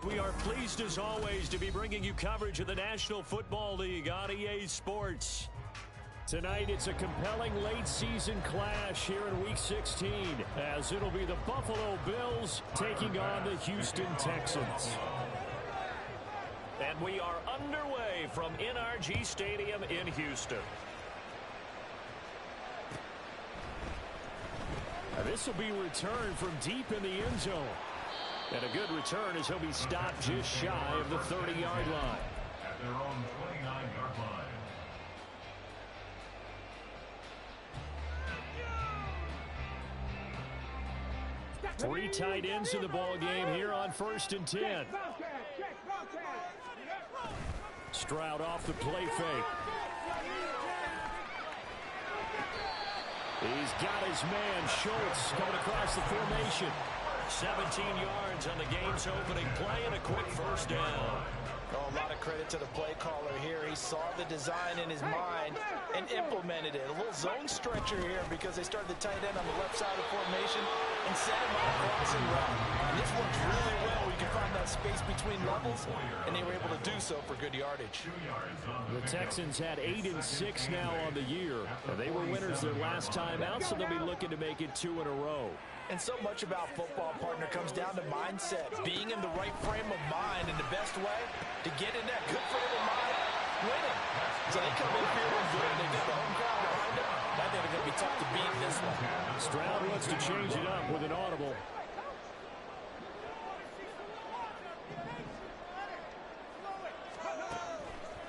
We are pleased as always to be bringing you coverage of the National Football League on EA Sports. Tonight it's a compelling late season clash here in Week 16 as it'll be the Buffalo Bills taking on the Houston Texans. And we are underway from NRG Stadium in Houston. This will be returned from deep in the end zone. And a good return as he'll be stopped just shy of the 30-yard line. At their own 29-yard line. Three tight ends in the ball game here on 1st and 10. Stroud off the play fake. He's got his man, Schultz, going across the formation. 17 yards on the game's opening play and a quick first down. Oh, a lot of credit to the play caller here. He saw the design in his mind and implemented it. A little zone stretcher here because they started the tight end on the left side of the formation and set him on a crossing route. And this works really well. You can find that space between levels, and they were able to do so for good yardage. The Texans had 8 and 6 now on the year. They were winners their last time out, so they'll be looking to make it 2 in a row. And so much about football, partner, comes down to mindset. Being in the right frame of mind, and the best way to get in that good frame of mind, winning. So they come in feeling good. They got the home crowd behind them. I think they're going to be tough to beat in this one. Stroud wants to change it up with an audible.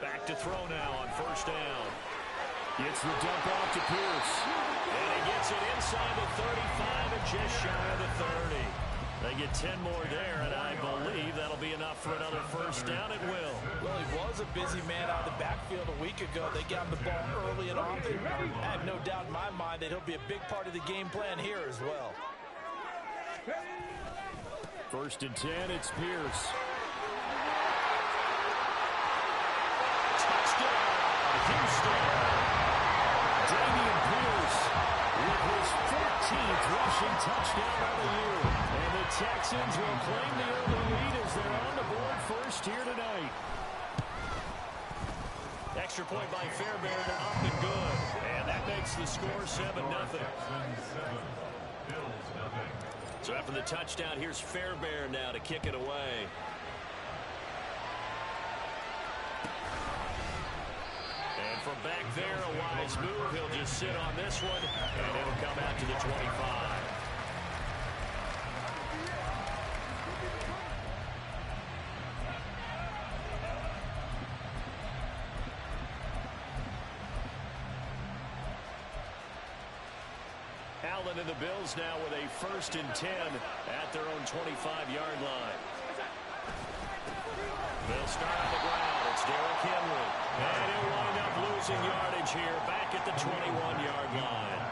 Back to throw now on 1st down. Gets the dump off to Pierce. And he gets it inside the 35 and just shy of the 30. They get 10 more there, and I believe that'll be enough for another first down. It will. Well, he was a busy man out of the backfield a week ago. They got him the ball early and often. I have no doubt in my mind that he'll be a big part of the game plan here as well. 1st and 10, it's Pierce. Touchdown, Houston. Dameon Pierce with his 14th rushing touchdown of the year. And the Texans will claim the early lead as they're on the board first here tonight. Extra point by Fairbairn, up and good. And that makes the score 7-0. So after the touchdown, here's Fairbairn now to kick it away. And from back there, a wise move. He'll just sit on this one, and it'll come out to the 25. Allen and the Bills now with a 1st and 10 at their own 25-yard line. They'll start on the ground. It's Derrick Henry. And he'll wind up losing yardage here back at the 21-yard line.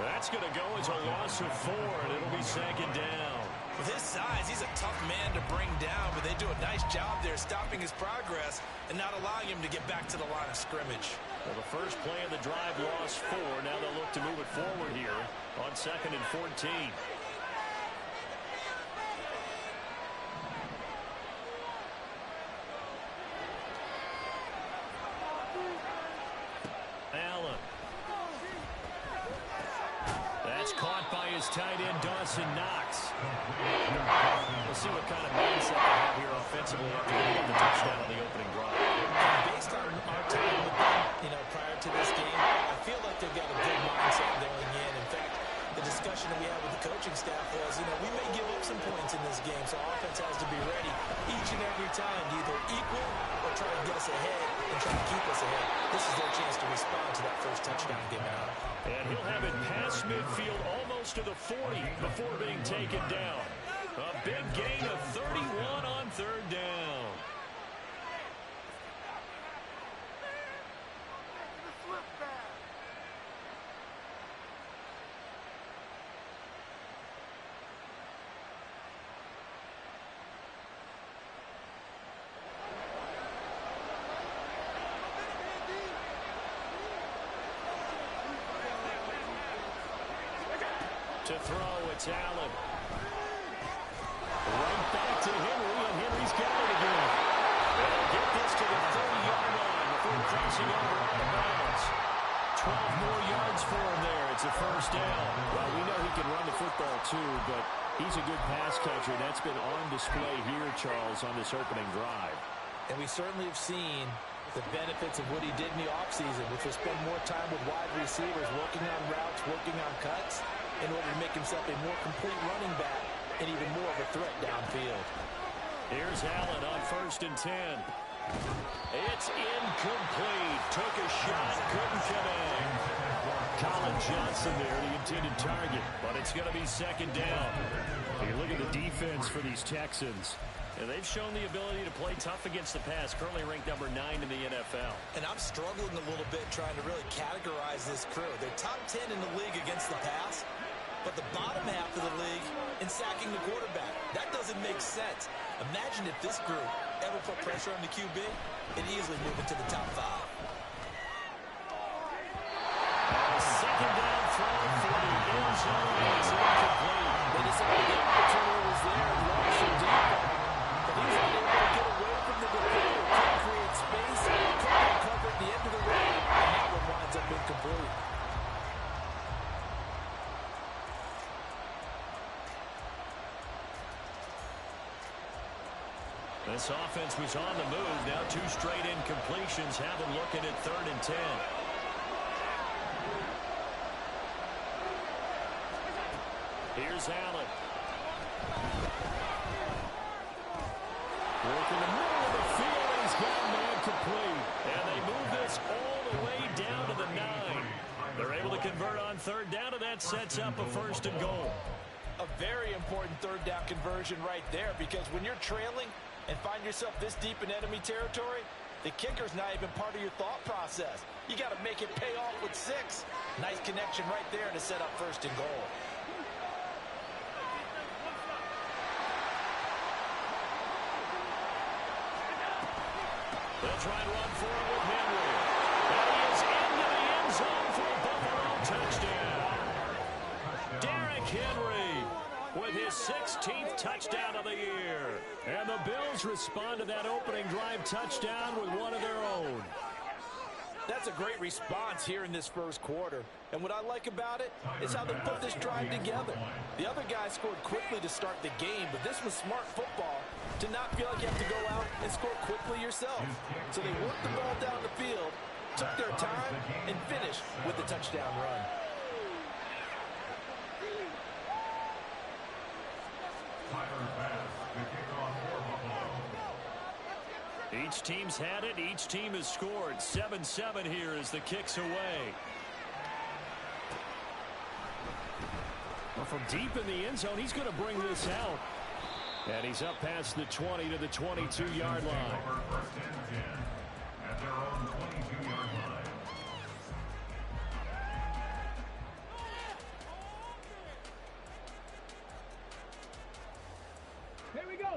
That's going to go as a loss of 4, and it'll be 2nd down. With his size, he's a tough man to bring down, but they do a nice job there stopping his progress and not allowing him to get back to the line of scrimmage. Well, the first play of the drive lost 4. Now they'll look to move it forward here on 2nd and 14. Allen. That's caught by his tight end, Dawson Knox. We'll see what kind of mindset they have here offensively after they get the touchdown on the opening drive. Based on our time with them, prior to this game, I feel like they've got a good mindset going in. In fact, the discussion that we had with the coaching staff was, we may give up some points in this game, so offense has to be ready each and every time to either equal or try to get us ahead and try to keep us ahead. This is their chance to respond to that first touchdown given out. And he'll have it past midfield almost to the 40 before being taken down. A big gain of 31 on 3rd down. To throw, it's Allen. Right back to Henry, and Henry's got it again. They'll get this to the 30-yard line before crossing over out of bounds. 12 more yards for him there. It's a first down. Well, we know he can run the football too, but he's a good pass catcher. That's been on display here, Charles, on this opening drive. And we certainly have seen the benefits of what he did in the offseason, which was spend more time with wide receivers, working on routes, working on cuts, in order to make himself a more complete running back and even more of a threat downfield. Here's Allen on 1st and 10. It's incomplete. Took a shot, couldn't connect. Colin Johnson there, the intended target, but it's going to be 2nd down. You look at the defense for these Texans. And they've shown the ability to play tough against the pass, currently ranked number 9 in the NFL. And I'm struggling a little bit trying to really categorize this crew. They're top 10 in the league against the pass, but the bottom half of the league in sacking the quarterback. That doesn't make sense. Imagine if this group ever put pressure on the QB, it'd easily move into the top 5. Second down throw for the end zone. It's incomplete. They decided the opportunity was there and launched from deep. But he's not able to get away from the defender. Can't create space. Couldn't cover at the end of the route. And that one winds up incomplete. This offense was on the move. Now 2 straight incompletions have them looking at 3rd and 10. Here's Allen. Working the middle of the field. He's got man complete. And they move this all the way down to the 9. They're able to convert on 3rd down, and that sets up a 1st and goal. A very important 3rd down conversion right there, because when you're trailing and find yourself this deep in enemy territory, the kicker's not even part of your thought process. You got to make it pay off with 6. Nice connection right there to set up 1st and goal. They'll try and run for it with Henry. And he is into the end zone for a Buffalo touchdown. Derrick Henry with his 16th touchdown of the year. And the Bills respond to that opening drive touchdown with one of their own. That's a great response here in this first quarter. And what I like about it is how they put this drive together. The other guy scored quickly to start the game, but this was smart football to not feel like you have to go out and score quickly yourself. So they worked the ball down the field, took their time, and finished with the touchdown run. Each team's had it. Each team has scored. 7-7 here as the kick's away. Well, from deep in the end zone, he's going to bring this out. And he's up past the 20 to the 22-yard line. At their own 22-yard line.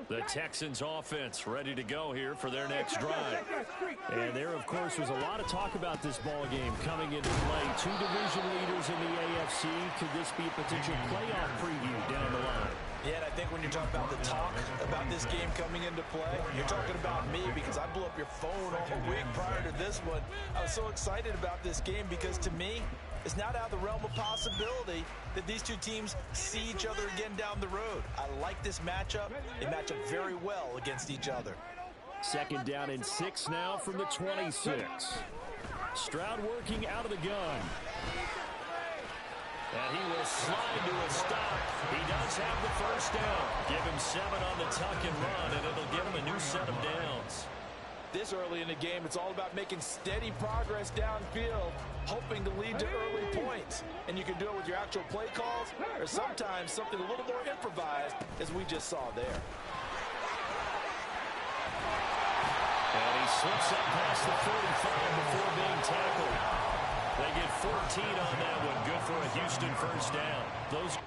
The Texans offense ready to go here for their next drive. And there, of course, was a lot of talk about this ball game coming into play. 2 division leaders in the AFC. Could this be a potential playoff preview down the line? Yeah, and I think when you're talking about the talk about this game coming into play, you're talking about me, because I blew up your phone all week prior to this one. I was so excited about this game because, to me, it's not out of the realm of possibility that these two teams see each other again down the road. I like this matchup. They match up very well against each other. 2nd down and 6 now from the 26. Stroud working out of the gun. And he will slide to a stop. He does have the first down. Give him 7 on the tuck and run, and it'll give him a new set of downs. This early in the game, it's all about making steady progress downfield, hoping to lead to early points. And you can do it with your actual play calls, or sometimes something a little more improvised, as we just saw there. And he slips up past the 45 before being tackled. They get 14 on that one. Good for a Houston first down. Those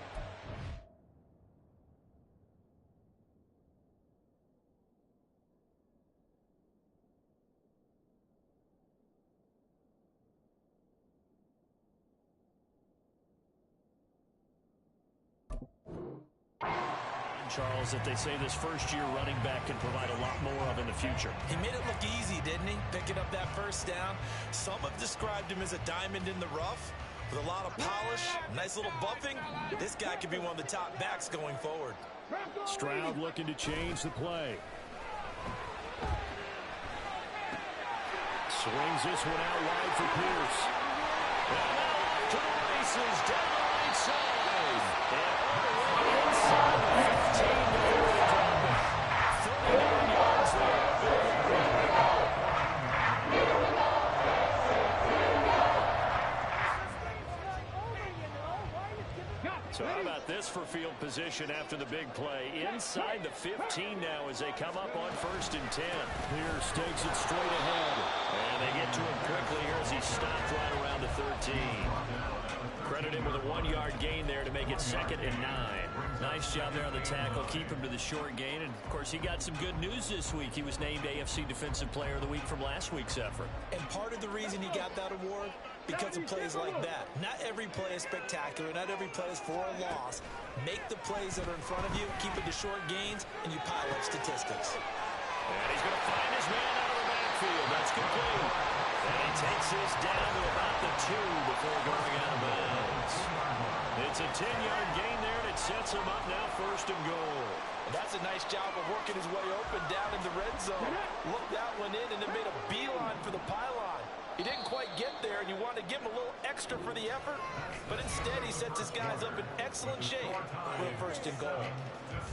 Charles, that they say this first-year running back can provide a lot more of in the future. He made it look easy, didn't he? Picking up that first down. Some have described him as a diamond in the rough with a lot of polish, nice little buffing. This guy could be one of the top backs going forward. Stroud looking to change the play. Swings this one out wide for Pierce. And now off to the races down the right side. And all the way inside the 15 to drop it. 39 yards there. So how about this for field position after the big play? Inside the 15 now as they come up on 1st and 10. Pierce takes it straight ahead. And they get to him quickly here as he stopped right around the 13. Credit him with a 1-yard gain there to make it 2nd and 9. Nice job there on the tackle. Keep him to the short gain. And, of course, he got some good news this week. He was named AFC Defensive Player of the Week from last week's effort. And part of the reason he got that award, because of plays like that. Not every play is spectacular. Not every play is for a loss. Make the plays that are in front of you, keep it to short gains, and you pile up statistics. And he's going to find his man out of the backfield. That's complete. And he takes this down to about the 2 before going out of bounds. It's a 10-yard gain there, and it sets him up now 1st and goal. And that's a nice job of working his way open down in the red zone. Looked that one in and then made a beeline for the pylon. He didn't quite get there, and you want to give him a little extra for the effort, but instead he sets his guys up in excellent shape for a 1st and goal.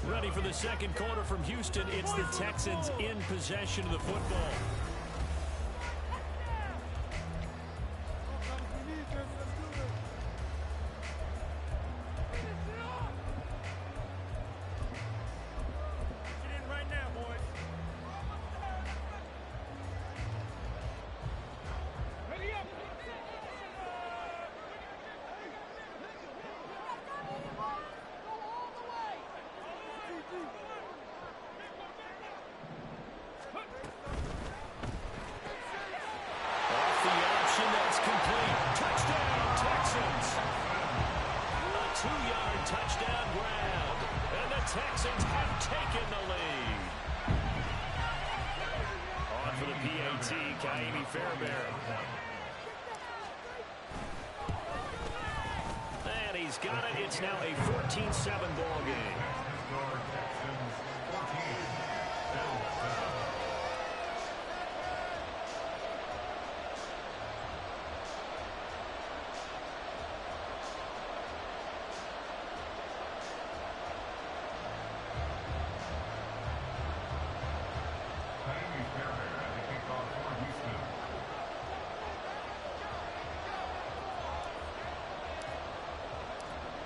Ready for the second quarter from Houston. It's the Texans in possession of the football. Touchdown grab, and the Texans have taken the lead. On for the PAT, Kaimi Fairbairn. And he's got it. It's now a 14-7 ball game.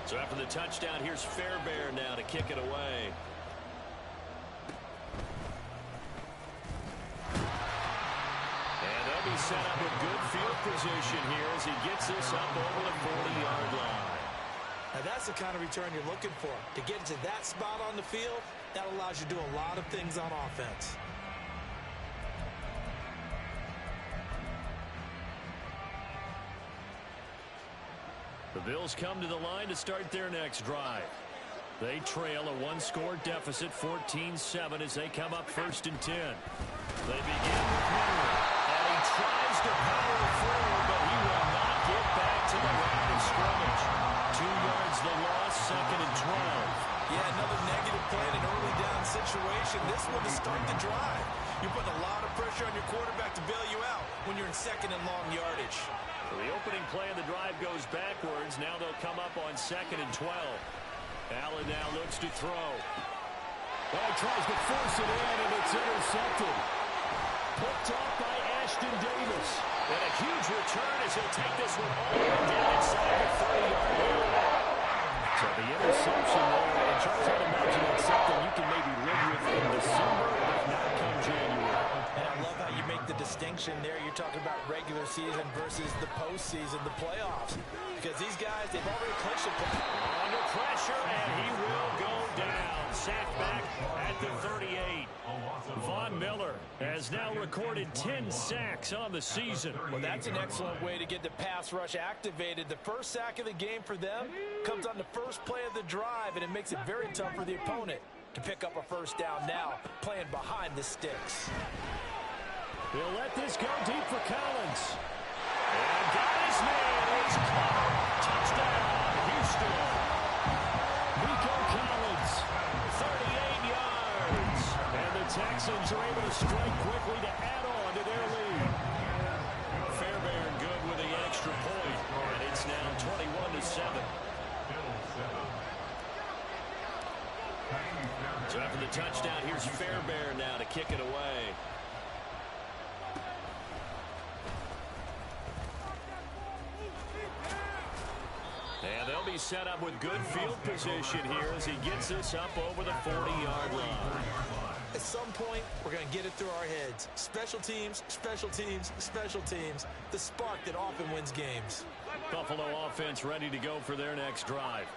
So after the touchdown, here's Fairbairn now to kick it away. And they'll be set up with good field position here as he gets this up over the 40-yard line. Now that's the kind of return you're looking for. To get to that spot on the field, that allows you to do a lot of things on offense. The Bills come to the line to start their next drive. They trail a one-score deficit, 14-7, as they come up 1st and 10. They begin with Henry, and he tries to power forward, but he will not get back to the line of scrimmage. 2 yards the loss, 2nd and 12. Yeah, another negative play in an early down situation. This one to start the drive. You're putting a lot of pressure on your quarterback to bail you out when you're in 2nd and long yardage. So the opening play of the drive goes backwards. Now they'll come up on 2nd and 12. Allen now looks to throw. Well, he tries to force it in, and it's intercepted. Picked off by Ashton Davis. And a huge return as he'll take this one all the way down inside the 30-yard line. So the interception there, and Charles, I'd imagine it's something you can maybe live with in December, if not come January. And I love how you make the distinction there. You're talking about regular season versus the postseason, the playoffs. Because these guys, they've already clinched it. Under pressure, and he will go down. Sacked back at the 38. Von Miller has now recorded 10 sacks on the season. Well, that's an excellent way to get the pass rush activated. The first sack of the game for them comes on the first play of the drive, and it makes it very tough for the opponent. to pick up a first down now, playing behind the sticks. He'll let this go deep for Collins. And got his man. It's caught. Touchdown, Houston. Nico Collins, 38 yards. And the Texans are able to strike quickly to add on to their lead. Fairbairn good with the extra point. And it's now 21-7. So after the touchdown, here's Fairbairn now to kick it away. And they'll be set up with good field position here as he gets this up over the 40-yard line. At some point, we're going to get it through our heads. Special teams, special teams, special teams. The spark that often wins games. Buffalo offense ready to go for their next drive.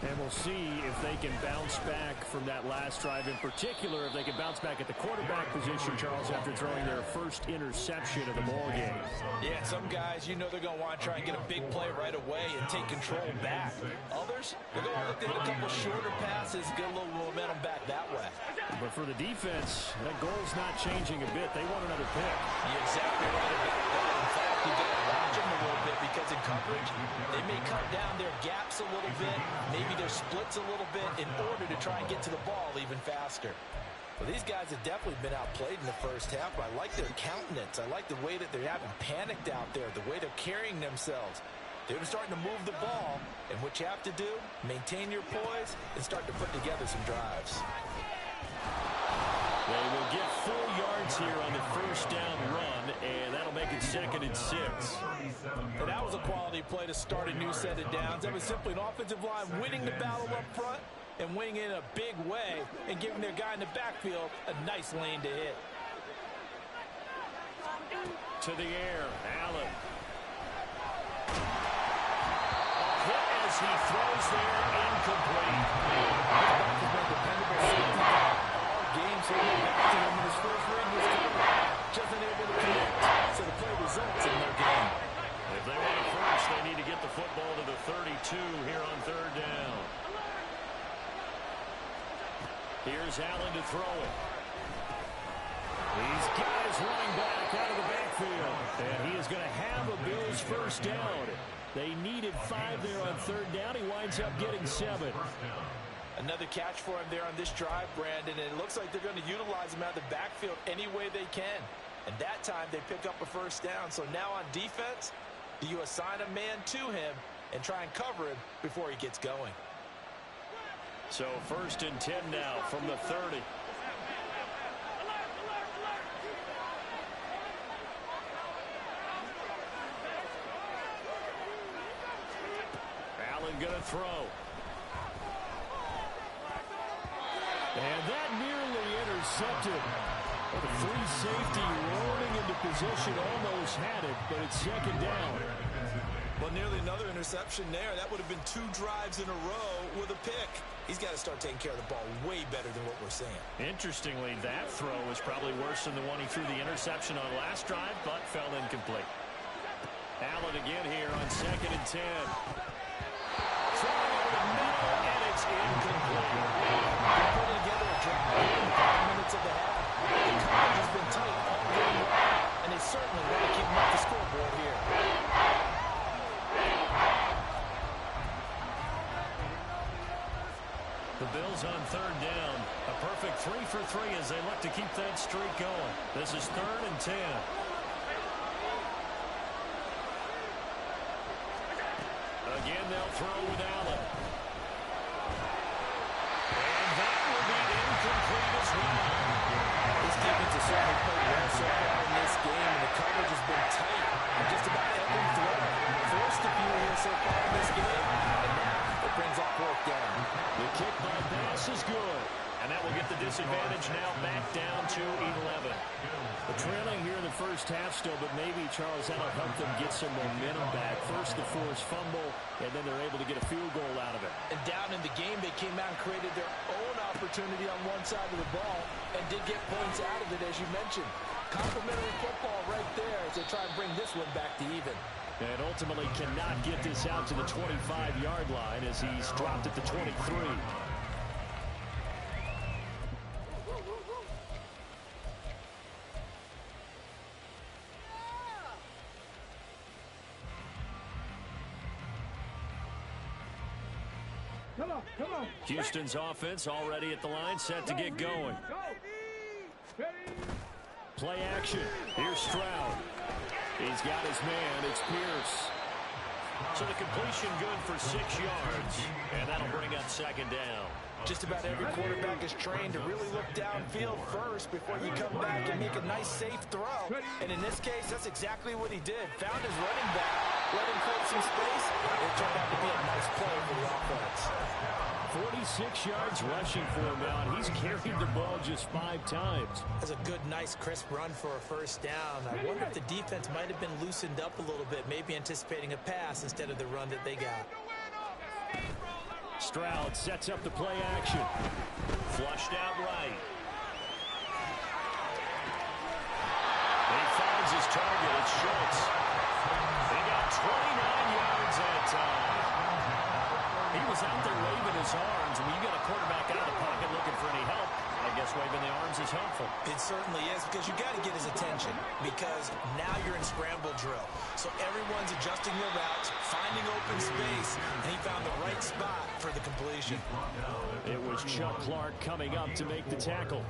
And we'll see if they can bounce back from that last drive. In particular, if they can bounce back at the quarterback position, Charles, after throwing their first interception of the ball game. Yeah, some guys, you know they're going to want to try and get a big play right away and take control back. Others, they're going to look to hit a couple shorter passes, get a little momentum back that way. But for the defense, that goal's not changing a bit. They want another pick. You're exactly right about that. In fact, you got to watch them a little bit because in coverage, they may cut down their gaps a little bit, maybe their splits a little bit in order to try and get to the ball even faster. Well, these guys have definitely been outplayed in the first half, but I like their countenance. I like the way that they haven't panicked out there, the way they're carrying themselves. They're starting to move the ball, and what you have to do, maintain your poise and start to put together some drives. They will get 4 yards here on the first down run, and that'll make it 2nd and 6. And that was a quality play to start a new set of downs. That was simply an offensive line winning the battle up front and winning in a big way and giving their guy in the backfield a nice lane to hit. To the air, Allen. A hit as he throws there, incomplete. Games here back to him in his first ring was covered. Just unable to connect. So the play results in their game. If they want it first, they need to get the football to the 32 here on 3rd down. Here's Allen to throw it. He's got his running back out of the backfield. And he is going to have a Bills first down. They needed 5 there on 3rd down. He winds up getting 7. Another catch for him there on this drive, Brandon, and it looks like they're going to utilize him out of the backfield any way they can. And that time they pick up a first down. So now on defense, do you assign a man to him and try and cover him before he gets going? So 1st and 10 now from the 30. Allen going to throw. And that nearly intercepted. But the free safety rolling into position almost had it, but it's 2nd down. Well, nearly another interception there. That would have been 2 drives in a row with a pick. He's got to start taking care of the ball way better than what we're seeing. Interestingly, that throw was probably worse than the one he threw the interception on last drive, but fell incomplete. Allen again here on 2nd and 10. Throwing over the middle, and it's incomplete. They're putting together a drive in 5 minutes of the half. The coverage has been tight all game long, and they certainly want to keep them off the scoreboard here. The Bills on 3rd down. A perfect 3 for 3 as they look to keep that streak going. This is 3rd and 10. Again, they'll throw with Allen. And that will be incomplete as well. This defense has certainly played well so far in this game, and the coverage has been tight on just about every throw. Forced a few here so far in this game, and now it brings up 4th down. The kick by pass is good. And that will get the disadvantage now back down to 11. The trailing here in the first half still, but maybe, Charles, that'll help them get some momentum back. First the forced fumble, and then they're able to get a field goal out of it. And down in the game, they came out and created their own opportunity on one side of the ball and did get points out of it, as you mentioned. Complimentary football right there as they try and bring this one back to even. And ultimately cannot get this out to the 25-yard line as he's dropped at the 23. Houston's offense already at the line, set to get going. Play action. Here's Stroud. He's got his man. It's Pierce. So the completion good for 6 yards, and that'll bring up second down. Just about every quarterback is trained to really look downfield first before you come back and make a nice, safe throw. And in this case, that's exactly what he did. Found his running back, let him create some space, and it turned out to be a nice play for the offense. 46 yards rushing for him now, and he's carried the ball just 5 times. That's a good, nice, crisp run for a first down. I wonder if the defense might have been loosened up a little bit, maybe anticipating a pass instead of the run that they got. Stroud sets up the play action. Flushed out right. He finds his target. It's Schultz. He got 29 yards that time. He was out there waving his arms. When you got a quarterback out of the pocket looking for any help, I guess waving the arms is helpful. It certainly is, because you got to get his attention, because now you're in scramble drill. So everyone's adjusting their routes, finding open space, and he found the right spot for the completion. It was Chuck Clark coming up to make the tackle.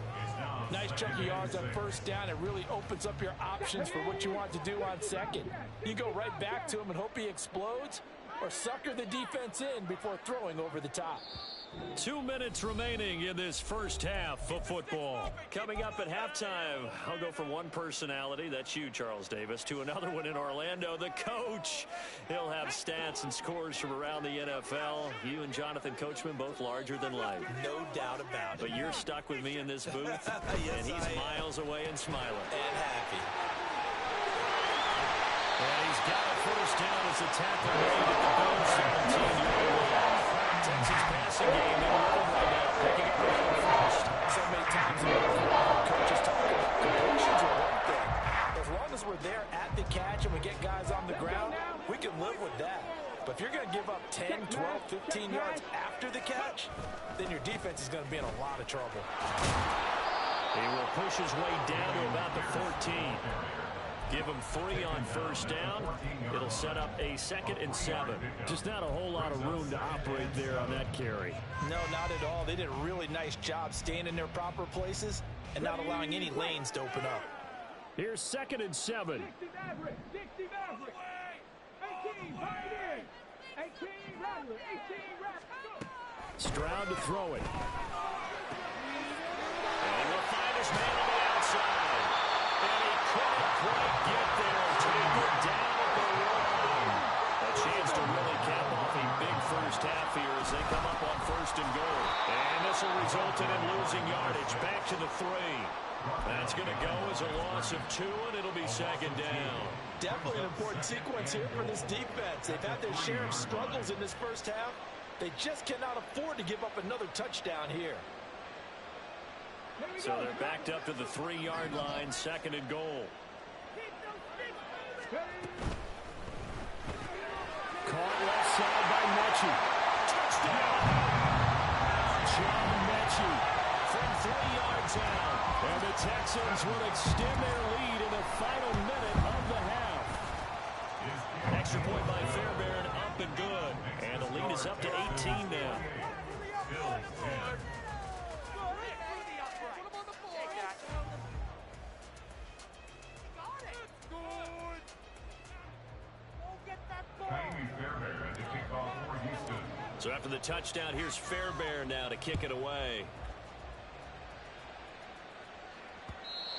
Nice chunk of yards on first down. It really opens up your options for what you want to do on second. You go right back to him and hope he explodes, or sucker the defense in before throwing over the top. 2 minutes remaining in this first half of football. Coming up at halftime, I'll go from one personality, that's you, Charles Davis, to another one in Orlando, the coach. He'll have stats and scores from around the NFL. You and Jonathan Coachman, both larger than life. No doubt about it. But you're stuck with me in this booth, yes, and he's miles away and smiling. And happy. And he's got a first down as the tackle made at the Bills' 17-yard line. Texans passing game in rhythm right now, picking up the first. So many times coaches talk about completions are one thing. As long as we're there at the catch and we get guys on the ground, we can live with that. But if you're going to give up 10, 12, 15 yards after the catch, then your defense is going to be in a lot of trouble. He will push his way down to about the 14. Give him 3 on first down. It'll set up a 2nd and 7. Just not a whole lot of room to operate there on that carry. No, not at all. They did a really nice job staying in their proper places and not allowing any lanes to open up. Here's 2nd and 7. Stroud to throw it. And he will find his man on the outside. And he couldn't quite get there. Taken down at the line. A chance to really cap off a big first half here as they come up on 1st and goal. And this will result in him losing yardage. Back to the 3. That's going to go as a loss of 2, and it'll be 2nd down. Definitely an important sequence here for this defense. They've had their share of struggles in this first half. They just cannot afford to give up another touchdown here. So they're backed up to the 3-yard line, 2nd and goal. Caught left side by Mechie. Touchdown! John Mechie from 3 yards out. And the Texans will extend their lead in the final minute of the half. Extra point by Fairbairn, up and good. And the lead is up to 18 now. So after the touchdown, here's Fairbairn now to kick it away.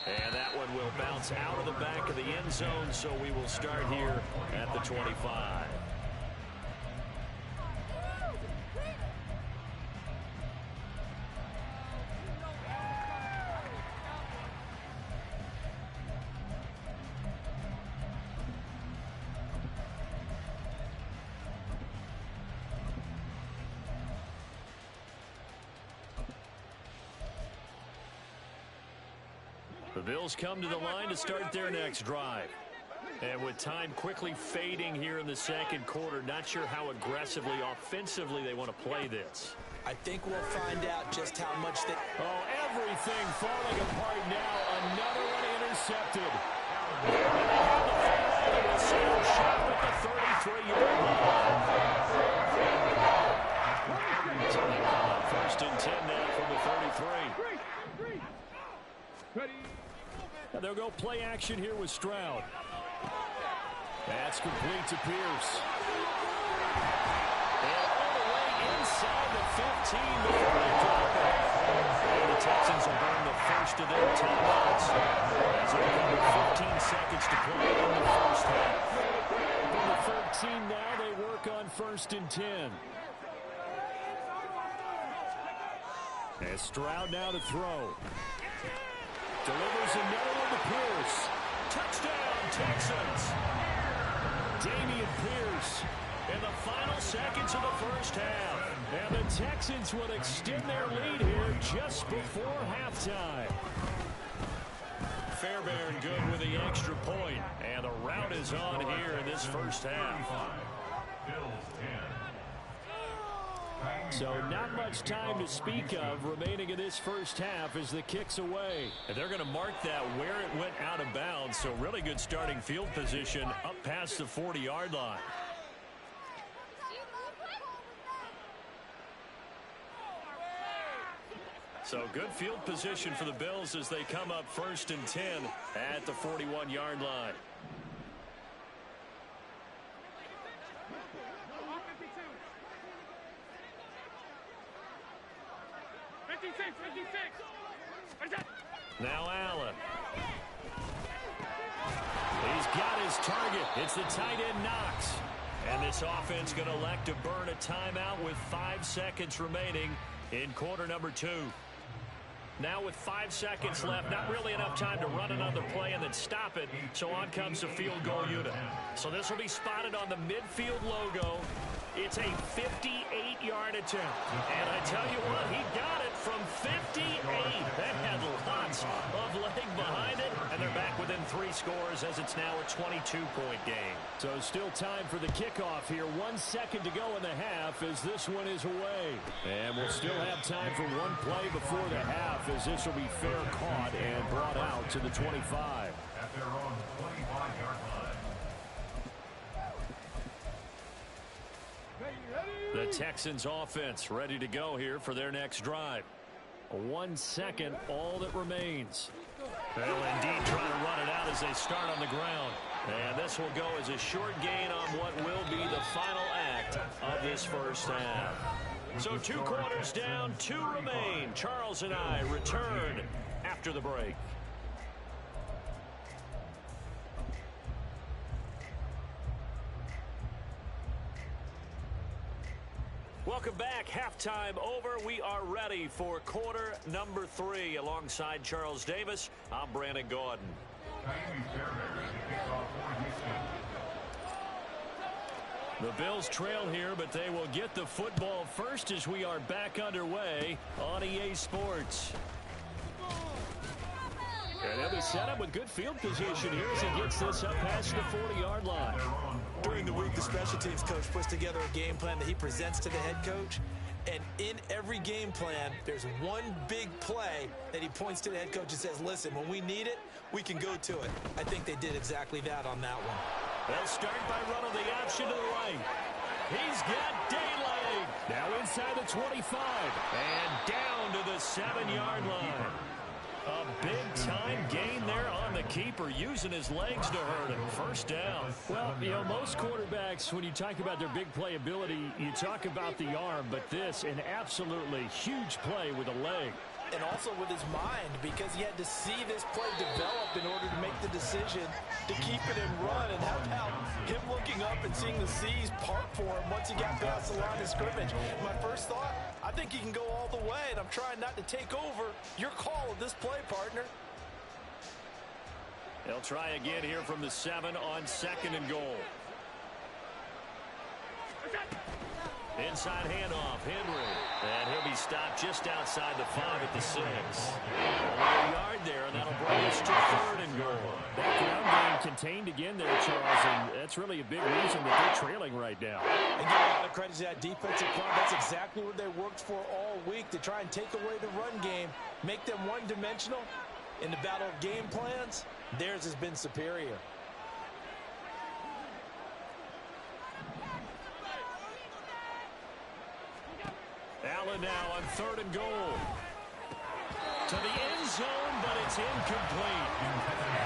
And that one will bounce out of the back of the end zone, so we will start here at the 25. The Bills come to the line to start their next drive. And with time quickly fading here in the 2nd quarter, not sure how aggressively, offensively they want to play this. I think we'll find out just how much they... Oh, everything falling apart now. Another one intercepted. And they have the football and will still shot at the 33-yard line. play action here with Stroud. That's complete to Pierce. And all the way inside the 15 before they drop it. And the Texans will burn the first of their timeouts as they have 15 seconds to play in the first half. From the 13 now, they work on 1st and 10. As Stroud now to throw. Delivers another one to Pierce. Touchdown, Texans. Dameon Pierce in the final seconds of the first half. And the Texans would extend their lead here just before halftime. Fairbairn good with the extra point. And the rout is on here in this first half. So not much time to speak of remaining in this first half as the kick's away. And they're going to mark that where it went out of bounds. So really good starting field position up past the 40-yard line. So good field position for the Bills as they come up 1st and 10 at the 41-yard line. Now Allen. He's got his target. It's the tight end Knox. And this offense going to elect to burn a timeout with 5 seconds remaining in quarter number 2. Now with 5 seconds left, not really enough time to run another play and then stop it. So on comes the field goal unit. So this will be spotted on the midfield logo. It's a 58-yard attempt. And I tell you what, he got it from 58. That had lots of leg behind it. And they're back within 3 scores as it's now a 22-point game. So still time for the kickoff here. 1 second to go in the half as this one is away. And we'll still have time for one play before the half as this will be fair caught and brought out to the 25. At their own 25-yard line. The Texans offense ready to go here for their next drive. 1 second, all that remains. They'll indeed try to run it out as they start on the ground. And this will go as a short gain on what will be the final act of this first half. So 2 quarters down, 2 remain. Charles and I return after the break. Welcome back. Halftime over. We are ready for quarter number 3 alongside Charles Davis. I'm Brandon Gordon. The Bills trail here, but they will get the football first as we are back underway on EA Sports. And they'll be set up with good field position here as he gets this up past the 40-yard line. During the week, the special teams coach puts together a game plan that he presents to the head coach. And in every game plan, there's one big play that he points to the head coach and says, listen, when we need it, we can go to it. I think they did exactly that on that one. They'll start by running the option to the right. He's got daylight. Now inside the 25 and down to the 7-yard line. A big-time gain there on the keeper, using his legs to hurt him. First down. Well, you know, most quarterbacks, when you talk about their big play ability, you talk about the arm, but this, an absolutely huge play with a leg. And also with his mind, because he had to see this play develop in order to make the decision to keep it and run. And how about him looking up and seeing the C's park for him once he got past the line of scrimmage? My first thought, I think he can go all the way, and I'm trying not to take over. Your call of this play, partner. They'll try again here from the 7 on 2nd and goal. Inside handoff, Henry. And he'll be stopped just outside the 5 at the 6. A yard there, and that'll bring us to 3rd and goal. That ground game contained again there, Charles, and that's really a big reason that they're trailing right now. And give a lot of credit to that defensive front. That's exactly what they worked for all week, to try and take away the run game, make them one-dimensional. In the battle of game plans, theirs has been superior. Allen now on 3rd and goal. To the end zone, but it's incomplete.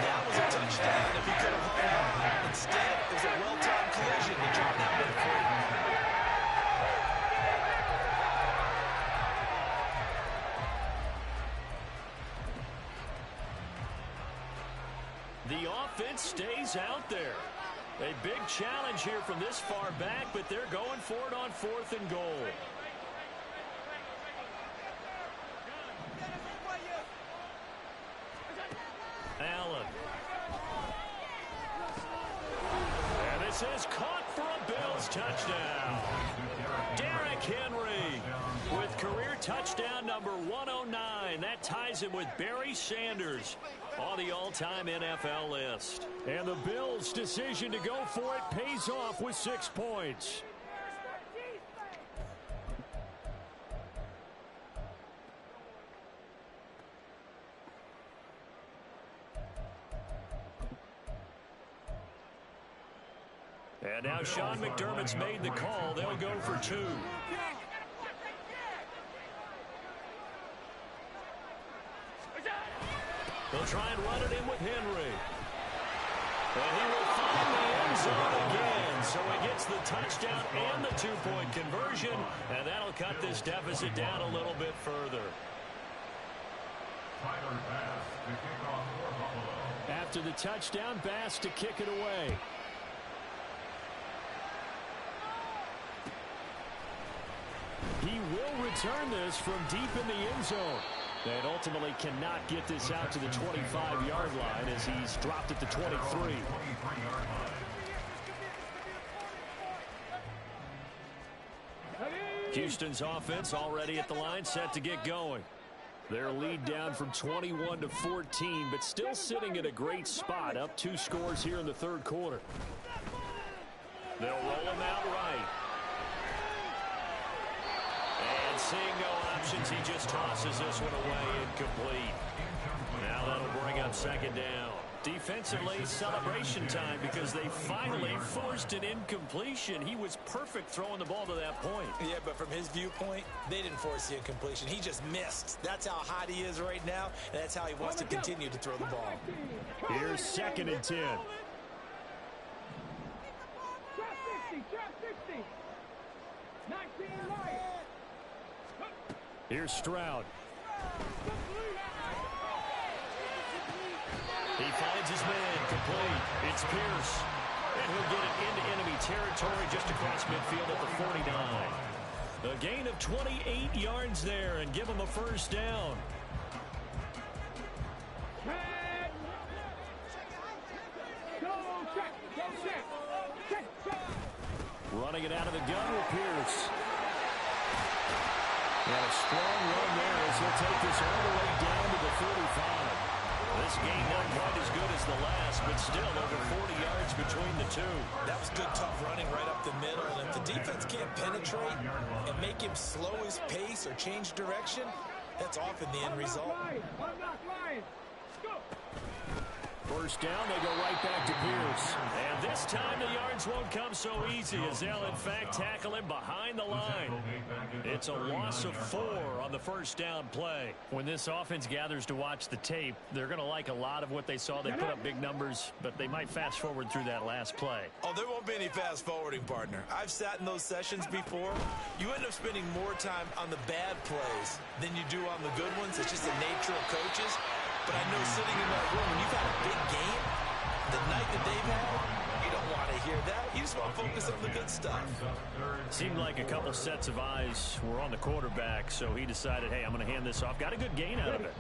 That was a touchdown if he could have hung on. Instead, it was a well-timed collision to drop that one free. The offense stays out there. A big challenge here from this far back, but they're going for it on 4th and goal. Allen. And this is caught for a Bills touchdown. Derrick Henry with career touchdown number 109. That ties him with Barry Sanders on the all-time NFL list. And the Bills' decision to go for it pays off with 6 points. And now Sean McDermott's made the call. They'll go for 2. They'll try and run it in with Henry. And he will find the end zone again. So he gets the touchdown and the 2-point conversion. And that'll cut this deficit down a little bit further. After the touchdown, Bass to kick it away. He will return this from deep in the end zone. And ultimately cannot get this out to the 25-yard line as he's dropped at the 23. Houston's offense already at the line, set to get going. Their lead down from 21 to 14, but still sitting in a great spot, up 2 scores here in the 3rd quarter. They'll roll him out right. And seeing no options, he just tosses this one away, incomplete. Now that'll bring up 2nd down. Defensively, celebration time because they finally forced an incompletion. He was perfect throwing the ball to that point. Yeah, but from his viewpoint, they didn't force the incompletion. He just missed. That's how hot he is right now, and that's how he wants to continue to throw the ball. Here's 2nd and 10. Here's Stroud. He finds his man, complete. It's Pierce. And he'll get it into enemy territory just across midfield at the 49. A gain of 28 yards there and give him a 1st down. Running it out of the gun with Pierce. And a strong run there as he'll take this all the way down to the 45. This game not quite as good as the last, but still over 40 yards between the two. That was good, tough running right up the middle. And if the defense can't penetrate and make him slow his pace or change direction, that's often the end result. 1st down, they go right back to Pierce. And this time the yards won't come so easy as they'll in fact tackle him behind the line. It's a loss of 4 on the 1st down play. When this offense gathers to watch the tape, they're going to like a lot of what they saw. They put up big numbers, but they might fast forward through that last play. Oh, there won't be any fast forwarding, partner. I've sat in those sessions before. You end up spending more time on the bad plays than you do on the good ones. It's just the nature of coaches. But I know sitting in that room, when you've had a big game, the night that they've had, you don't want to hear that. You just want to focus on the good stuff. Seemed like a couple sets of eyes were on the quarterback, so he decided, hey, I'm going to hand this off. Got a good gain out of it.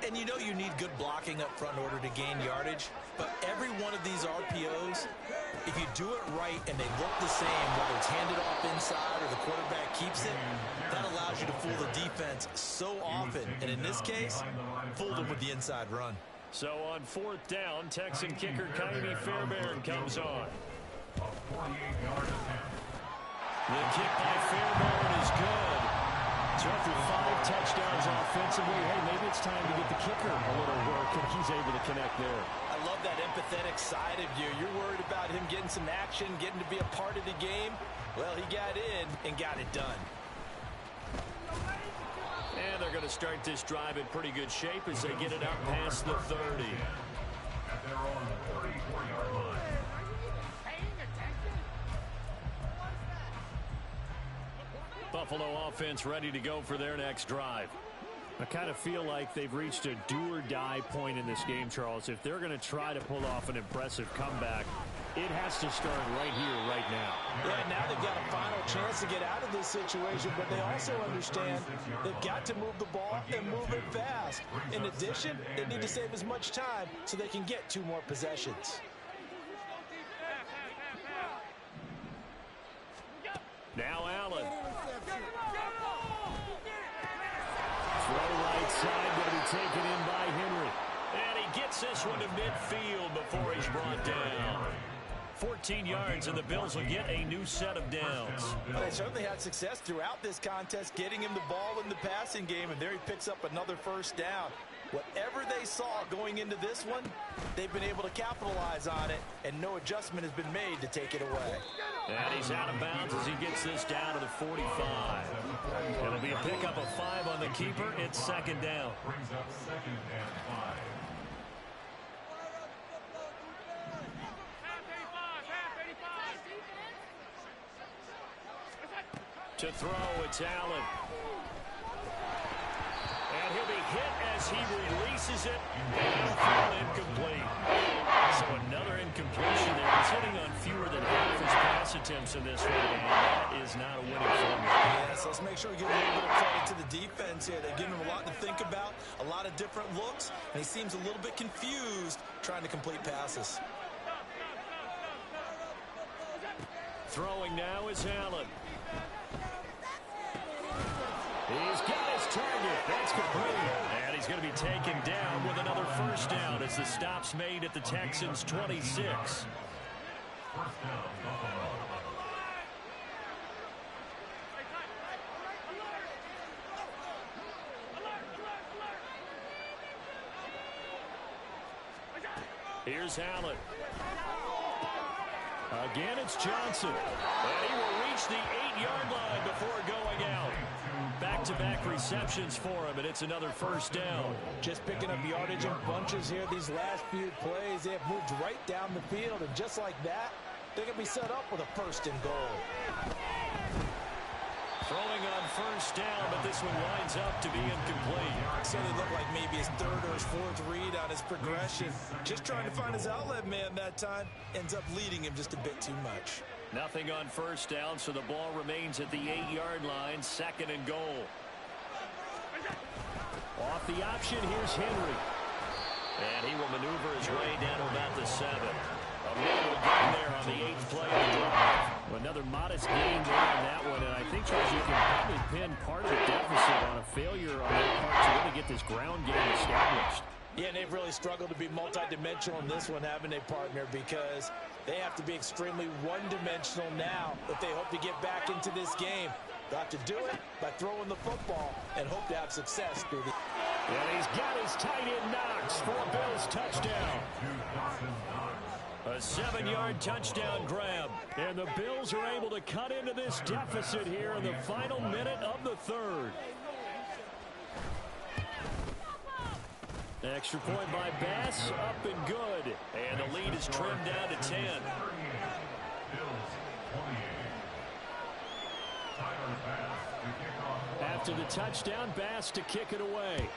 And you know you need good blocking up front in order to gain yardage. But every one of these RPOs, if you do it right and they look the same, whether it's handed off inside or the quarterback keeps it, that allows you to fool the defense so often. And in this case, fooled them with the inside run. So on 4th down, Texan kicker Kyrie Fairbairn comes on. The kick by Fairbairn is good. So after 5 touchdowns offensively, hey, maybe it's time to get the kicker a little work, and he's able to connect there. I love that empathetic side of you. You're worried about him getting some action, getting to be a part of the game. Well, he got in and got it done. And And they're going to start this drive in pretty good shape as they get it out past the 30. At their own 34-yard line. Buffalo offense ready to go for their next drive. I kind of feel like they've reached a do-or-die point in this game, Charles. If they're going to try to pull off an impressive comeback, it has to start right here, right now. Yeah, now they've got a final chance to get out of this situation, but they also understand they've got to move the ball and move it fast. In addition, they need to save as much time so they can get 2 more possessions. Now Allen. Throw right side, going to be taken in by Henry. And he gets this one to midfield before he's brought down. 14 yards, and the Bills will get a new set of downs. Well, they certainly had success throughout this contest, getting him the ball in the passing game, and there he picks up another first down. Whatever they saw going into this one, they've been able to capitalize on it, and no adjustment has been made to take it away. And he's out of bounds as he gets this down to the 45. It'll be a pickup of 5 on the keeper. It's second down. Brings up 2nd and 5. To throw, it's Allen. And he'll be hit as he releases it. And thrown incomplete. So another incompletion there. He's hitting on fewer than half his pass attempts in this one. And that is not a winning formula. Yes, let's make sure we give a little bit of credit to the defense here. They've given him a lot to think about, a lot of different looks, and he seems a little bit confused trying to complete passes. Throwing now is Allen. He's got his target. That's complete. And he's going to be taken down with another first down as the stop's made at the Texans' 26. First down, Buffalo. Here's Allen. Again, it's Johnson. And he will reach the 8-yard line before going out. Back-to-back receptions for him, and it's another first down. Just picking up yardage in bunches here. These last few plays, they have moved right down the field, and just like that, they're going to be set up with a first and goal. Throwing on first down, but this one winds up to be incomplete. So they look like maybe his 3rd or his 4th read on his progression. Just trying to find his outlet man that time. Ends up leading him just a bit too much. Nothing on first down, so the ball remains at the 8-yard line, second and goal. Off the option, here's Henry. And he will maneuver his way down to about the 7. A little gain there on the 8th play of the drive. Another modest gain there on that one, and I think, Charles, you can probably pin part of the deficit on a failure on their part to really get this ground game established. Yeah, and they've really struggled to be multidimensional in this one, haven't they, partner? Because they have to be extremely one-dimensional now if they hope to get back into this game. They'll have to do it by throwing the football and hope to have success through the... And he's got his tight end Knox for a Bills touchdown. A 7-yard touchdown grab. And the Bills are able to cut into this deficit here in the final minute of the 3rd. Extra point by Bass, up and good. And the lead is trimmed down to 10. After the touchdown, Bass to kick it away.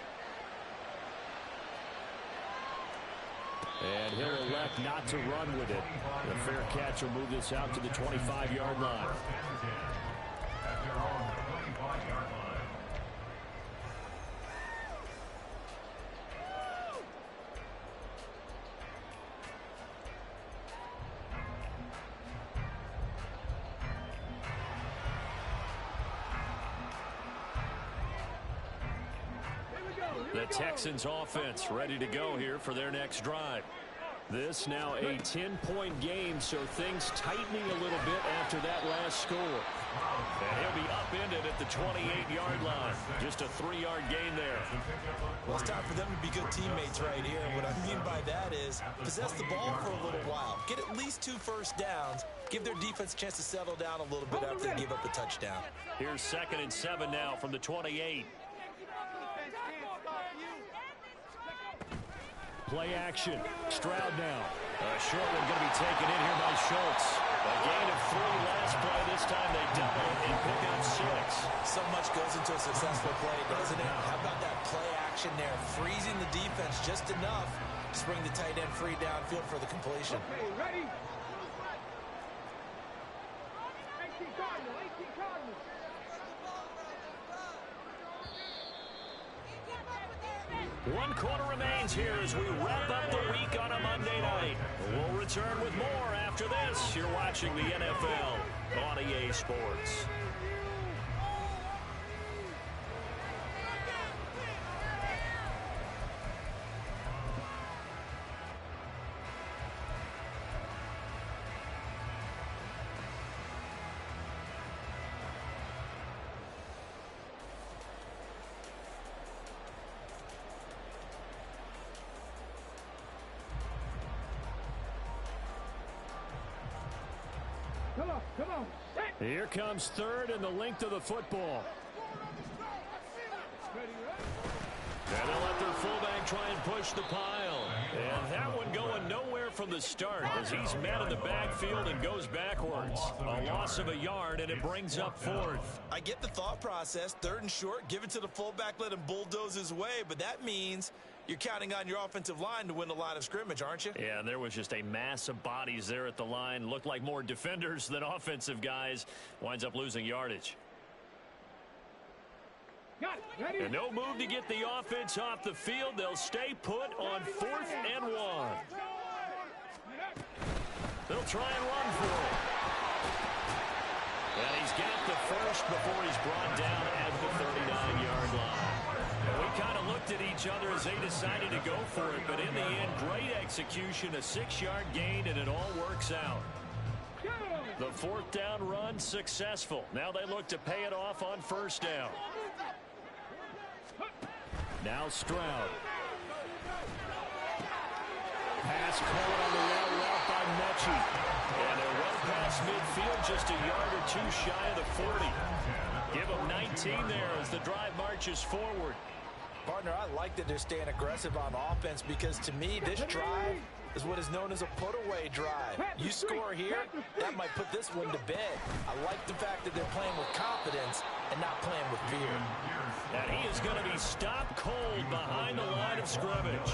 And he'll elect not to run with it. The fair catch will move this out to the 25-yard line. At their own 25-yard line. The Texans offense ready to go here for their next drive. This now a 10-point game, so things tightening a little bit after that last score. And he'll be upended at the 28-yard line. Just a 3-yard gain there. Well, it's time for them to be good teammates right here. What I mean by that is possess the ball for a little while. Get at least 2 first downs. Give their defense a chance to settle down a little bit after they give up the touchdown. Here's 2nd and 7 now from the 28. Play action. Stroud now. Short one going to be taken in here by Schultz. A gain of 3 last play. This time they double it and pick up 6. So much goes into a successful play, doesn't it? How about that play action there? Freezing the defense just enough to bring the tight end free downfield for the completion. Okay, ready? 1 quarter remains here as we wrap up the week on a Monday night. We'll return with more after this. You're watching the NFL on EA Sports. Come on. Here comes third and the length of the football. And they'll let their fullback try and push the pile. And that one going nowhere from the start as he's met in the backfield and goes backwards. A loss of a yard, and it brings up 4th. I get the thought process. 3rd and short, give it to the fullback, let him bulldoze his way. But that means you're counting on your offensive line to win the line of scrimmage, aren't you? Yeah, there was just a mass of bodies there at the line. Looked like more defenders than offensive guys. Winds up losing yardage. And no move to get the offense off the field. They'll stay put on 4th and 1. They'll try and run for it. And he's got the first before he's brought down at the 39-yard line. And we kind of looked at each other as they decided to go for it. But in the end, great execution, a 6-yard gain, and it all works out. The 4th down run successful. Now they look to pay it off on 1st down. Now Stroud. Pass caught on the route by Mechie. And they're well past midfield, just a yard or 2 shy of the 40. Give them 19 there as the drive marches forward. Partner, I like that they're staying aggressive on offense because to me, this drive is what is known as a put-away drive. You score here, that might put this one to bed. I like the fact that they're playing with confidence and not playing with fear. And he is going to be stopped cold behind the line of scrimmage.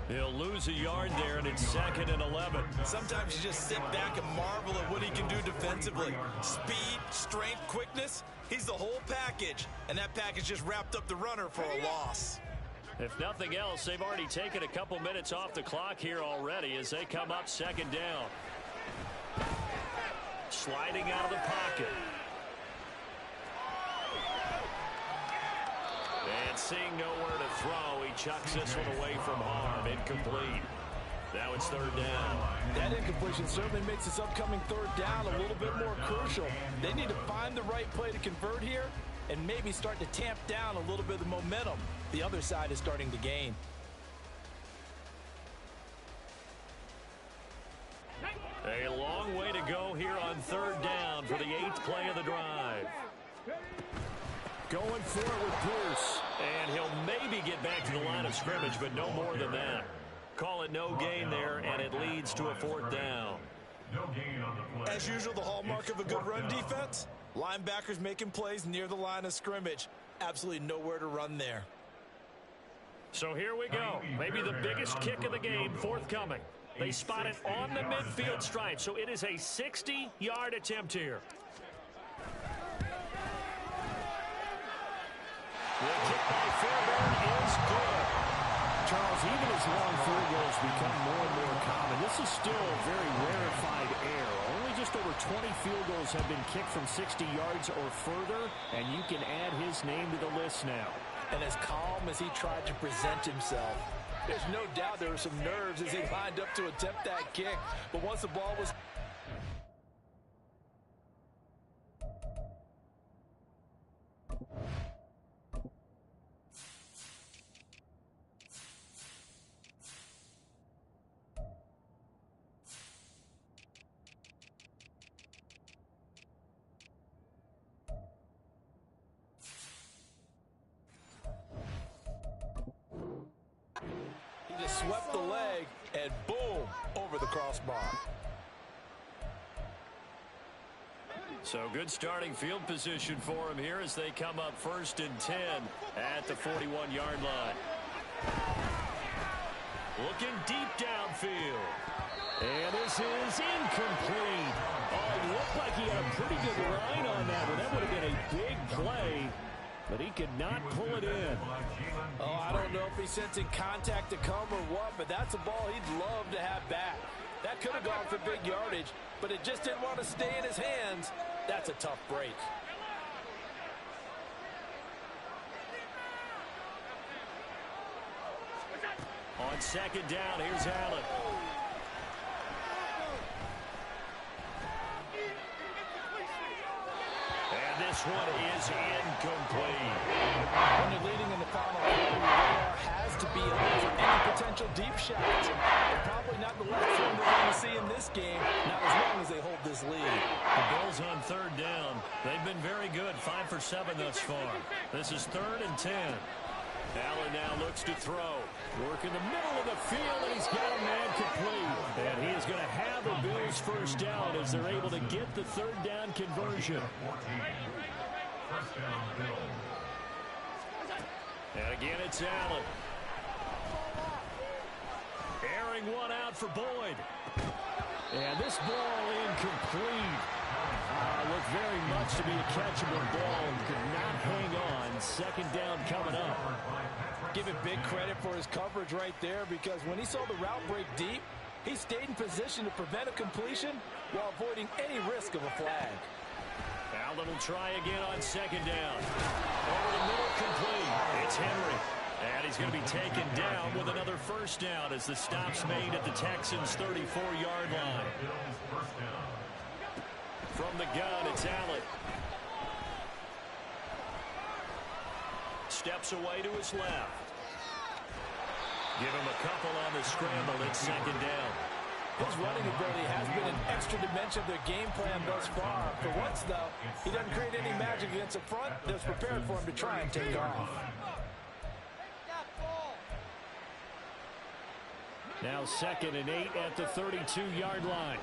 He'll lose a yard there, and it's 2nd and 11. Sometimes you just sit back and marvel at what he can do defensively. Speed, strength, quickness, he's the whole package. And that package just wrapped up the runner for a loss. If nothing else, they've already taken a couple minutes off the clock here already as they come up 2nd down. Sliding out of the pocket. And seeing nowhere to throw, he chucks this one away from harm. Incomplete. Now it's 3rd down. That incompletion certainly makes this upcoming 3rd down a little bit more crucial. They need to find the right play to convert here and maybe start to tamp down a little bit of the momentum the other side is starting to gain. A long way to go here on 3rd down for the 8th play of the drive. Going for it with Pierce. And he'll maybe get back to the line of scrimmage, but no more than that. Call it no gain there, and it leads to a 4th down. As usual, the hallmark of a good run defense, linebackers making plays near the line of scrimmage. Absolutely nowhere to run there. So here we go. Maybe the biggest kick of the game forthcoming. They spot it on the midfield stripe, so it is a 60-yard attempt here. The kick by Fairbairn is good. Charles, even as long field goals become more and more common, this is still a very rarefied air. Only just over 20 field goals have been kicked from 60 yards or further, and you can add his name to the list now. And as calm as he tried to present himself, there's no doubt there were some nerves as he lined up to attempt that kick. But once the ball was... He just swept the leg. over the crossbar. So good starting field position for him here as they come up 1st and 10 at the 41-yard line. Looking deep downfield. And this is incomplete. Oh, it looked like he had a pretty good line on that one. That would have been a big play, but he could not pull it in. Oh, I don't know if he's sensing contact to come or what, but that's a ball he'd love to have back. That could have gone for big yardage, but it just didn't want to stay in his hands. That's a tough break. On 2nd down, here's Allen. And this one is incomplete. When you're leading in the final quarter, your radar has to be on for any potential deep shots. And probably not the last one we're going to see in this game, not as long as they hold this lead. The Bills on 3rd down. They've been very good, 5 for 7 thus far. This is 3rd and 10. Allen now looks to throw. Work in the middle of the field, and he's got a man complete. And he is going to have the Bills 1st down as they're able to get the 3rd down conversion. And again, it's Allen. Airing one out for Boyd. And this ball incomplete. Looked very much to be a catchable ball and could not hang on. 2nd down coming up. Give him big credit for his coverage right there, because when he saw the route break deep, he stayed in position to prevent a completion while avoiding any risk of a flag. Allen will try again on 2nd down. Over the middle, complete. It's Henry. And he's going to be taken down with another 1st down as the stop's made at the Texans' 34-yard line. From the gun, it's Allen. Steps away to his left. Give him a couple on the scramble. It's 2nd down. His running ability has been an extra dimension of their game plan thus far. For once, though, he doesn't create any magic against the front that's prepared for him to try and take off. Now 2nd and 8 at the 32-yard line.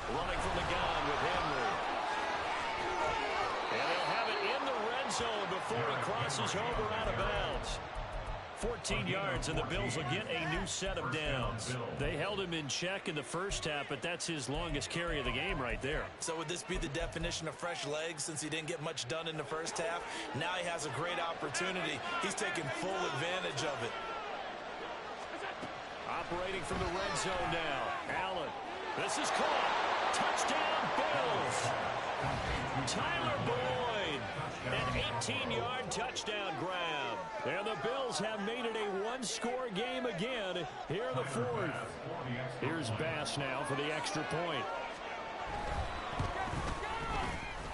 Running from the gun with Henry. And they'll have it in the red zone before he crosses over out of bounds. 14 yards, and the Bills will get a new set of downs. They held him in check in the 1st half, but that's his longest carry of the game right there. So would this be the definition of fresh legs since he didn't get much done in the 1st half? Now he has a great opportunity. He's taking full advantage of it. Operating from the red zone now. Allen. This is caught. Touchdown, Bills. Tyler Boyd. An 18-yard touchdown grab. And the Bills have made it a one-score game again here in the 4th. Here's Bass now for the extra point.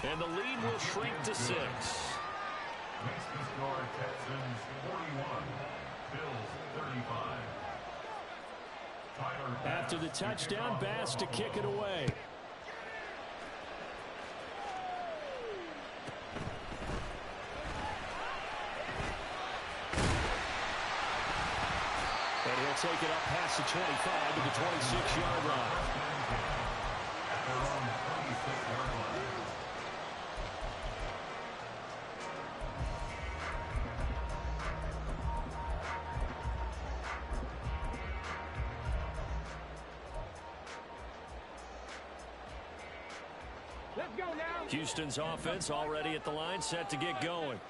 And the lead will shrink to 6. Makes the score Texans 41, Bills 35. After the touchdown, Bass to kick it away. And he'll take it up past the 25 to the 26-yard line. At their own 26-yard line. Houston's offense already at the line, set to get going.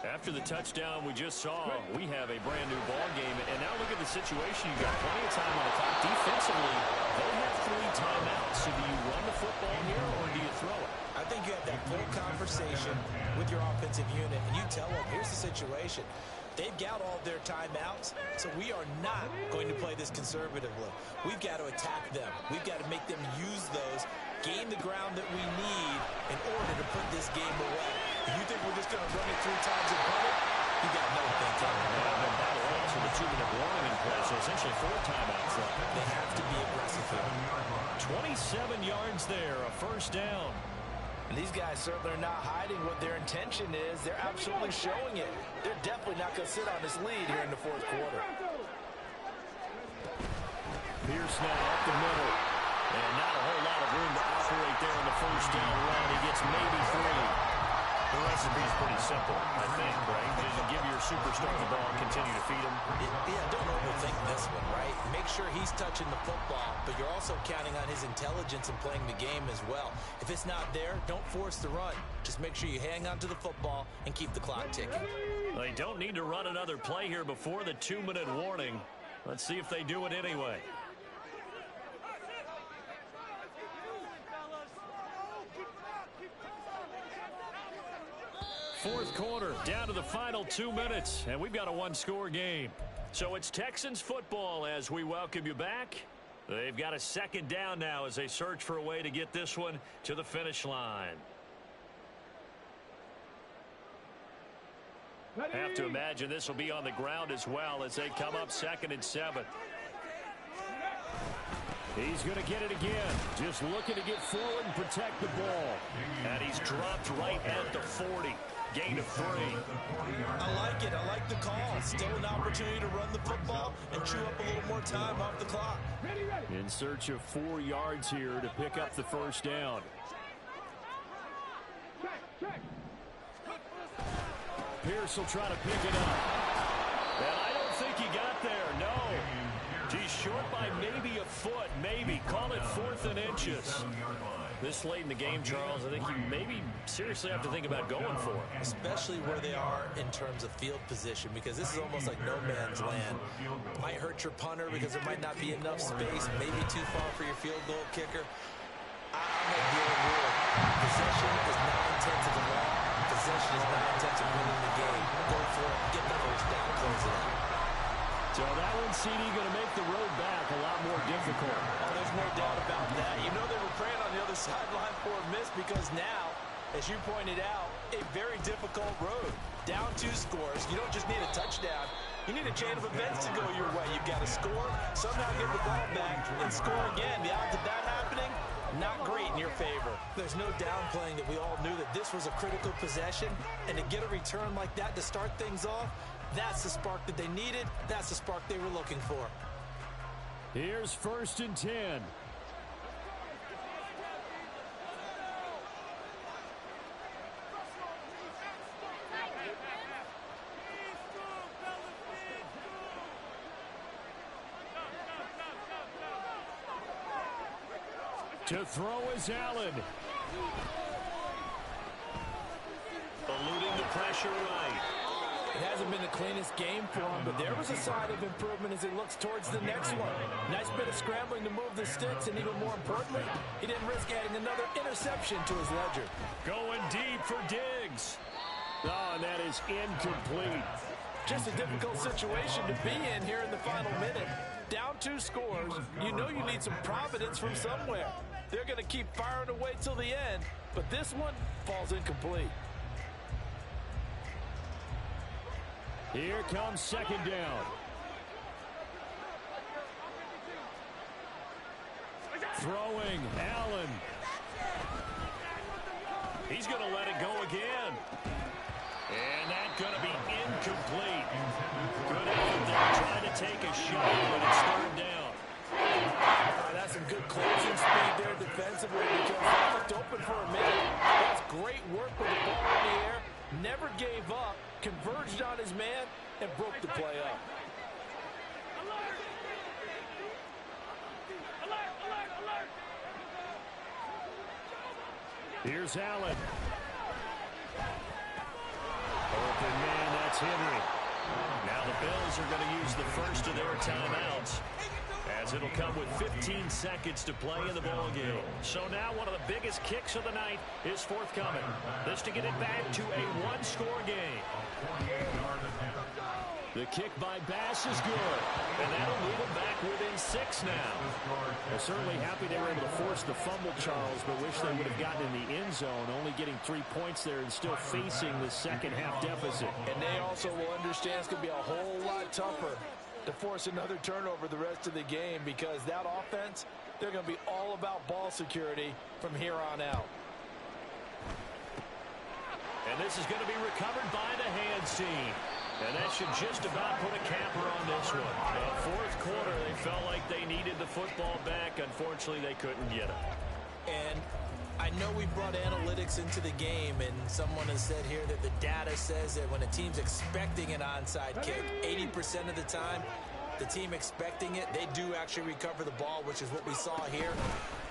After the touchdown we just saw, we have a brand new ball game. And now look at the situation. You've got plenty of time on the clock. Defensively, they have 3 timeouts. So do you run the football here or do you throw it? I think you have that full conversation with your offensive unit, and you tell them, here's the situation. They've got all their timeouts, so we are not going to play this conservatively. We've got to attack them. We've got to make them use those, gain the ground that we need in order to put this game away. If you think we're just going to run it 3 times and punt it, you got no thinking. So the 2-minute warning in place, so essentially 4 timeouts left. They have to be aggressive here. 27 yards there, a 1st down. And these guys certainly are not hiding what their intention is. They're absolutely showing it. They're definitely not going to sit on this lead here in the fourth quarter. Pierce now up the middle. And not a whole lot of room to operate there in the first down run. He gets maybe 3. The recipe is pretty simple, I think, right? Just give your superstar the ball and continue to feed him. Yeah, don't overthink this one, right? Make sure he's touching the football, but you're also counting on his intelligence in playing the game as well. If it's not there, don't force the run. Just make sure you hang on to the football and keep the clock ticking. They don't need to run another play here before the 2-minute warning. Let's see if they do it anyway. Fourth quarter, down to the final 2 minutes, and we've got a one-score game. So it's Texans football as we welcome you back. They've got a second down now as they search for a way to get this one to the finish line. I have to imagine this will be on the ground as well as they come up 2nd and 7. He's going to get it again. Just looking to get forward and protect the ball. And he's dropped right at the 40. Gain of 3. I like it. I like the call. Still an opportunity to run the football and chew up a little more time off the clock. In search of 4 yards here to pick up the first down. Pierce will try to pick it up. And I don't think he got there. No. He's short by maybe a foot. Maybe. Call it 4th and inches. This late in the game, Charles, I think you maybe seriously have to think about going for it. Especially where they are in terms of field position, because this is almost like no man's land. Might hurt your punter because there might not be enough space, maybe too far for your field goal kicker. I'm going to deal with possession is 9/10 of the law. Possession is 9/10 of winning the game. Go for it, get the first down, close it out. So that one, CD, going to make the road back a lot more difficult. Oh, there's no doubt about that. You know they were praying on the other sideline for a miss because now, as you pointed out, a very difficult road. Down 2 scores. You don't just need a touchdown. You need a chain of events to go your way. You've got to score, somehow get the ball back, and score again. The odds of that happening, not great in your favor. There's no downplaying that we all knew that this was a critical possession, and to get a return like that to start things off, that's the spark that they needed. That's the spark they were looking for. Here's 1st and 10. To throw is Allen. Eluding the pressure right. It hasn't been the cleanest game for him, but there was a sign of improvement as he looks towards the next one. Nice bit of scrambling to move the sticks, and even more importantly, he didn't risk adding another interception to his ledger. Going deep for Diggs. Oh, and that is incomplete. Just a difficult situation to be in here in the final minute. Down 2 scores, you know you need some providence from somewhere. They're going to keep firing away till the end, but this one falls incomplete. Here comes 2nd down. Throwing, Allen. He's going to let it go again. And that's going to be incomplete. Good effort there, trying to take a shot, but it's 3rd down. That's some good closing speed there defensively because they looked open for a minute. That's great work with the ball in the air. Never gave up, converged on his man, and broke the play up. Here's Allen. Open man, that's Henry. Now the Bills are going to use the first of their timeouts, as it'll come with 15 seconds to play in the ball game. So now one of the biggest kicks of the night is forthcoming. This to get it back to a one-score game. The kick by Bass is good, and that'll move them back within 6 now. They're certainly happy they were able to force the fumble, Charles, but wish they would have gotten in the end zone, only getting 3 points there and still facing the second half deficit. And they also will understand it's going to be a whole lot tougher to force another turnover the rest of the game, because that offense, they're going to be all about ball security from here on out. And this is going to be recovered by the hands team. And that should just about put a capper on this one. Fourth quarter, they felt like they needed the football back. Unfortunately, they couldn't get it. And I know we brought analytics into the game, and someone has said here that the data says that when a team's expecting an onside kick, 80% of the time, the team expecting it, they do actually recover the ball, which is what we saw here.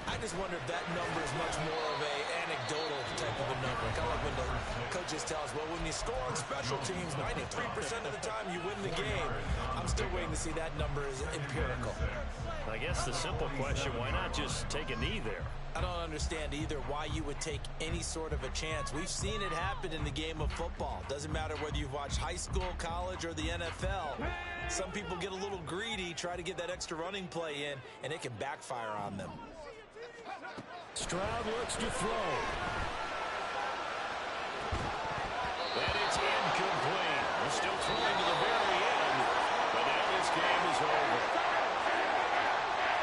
I just wonder if that number is much more of a anecdotal type of a number. Kind of like when the coaches tell us, well, when you score on special teams, 93% of the time you win the game. I'm still waiting to see that number is empirical. I guess the simple question, why not just take a knee there? I don't understand either why you would take any sort of a chance. We've seen it happen in the game of football. Doesn't matter whether you've watched high school, college, or the NFL. Some people get a little greedy, try to get that extra running play in, and it can backfire on them. Stroud looks to throw. And it's incomplete. We're still throwing to the very end, but now this game is over.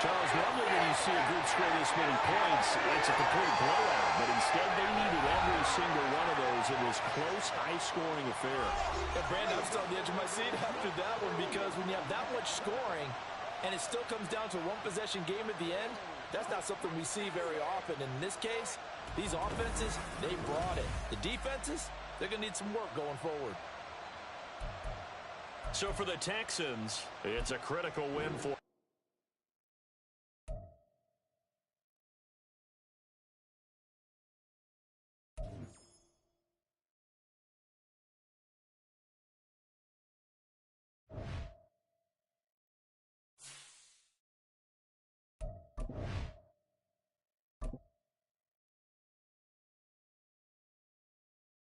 Charles, normally when you see a group score this many points, it's a complete blowout. But instead, they needed every single one of those. It was close, high-scoring affair. Yeah, Brandon, I'm still on the edge of my seat after that one because when you have that much scoring and it still comes down to a one-possession game at the end, that's not something we see very often. In this case, these offenses, they brought it. The defenses, they're going to need some work going forward. So for the Texans, it's a critical win for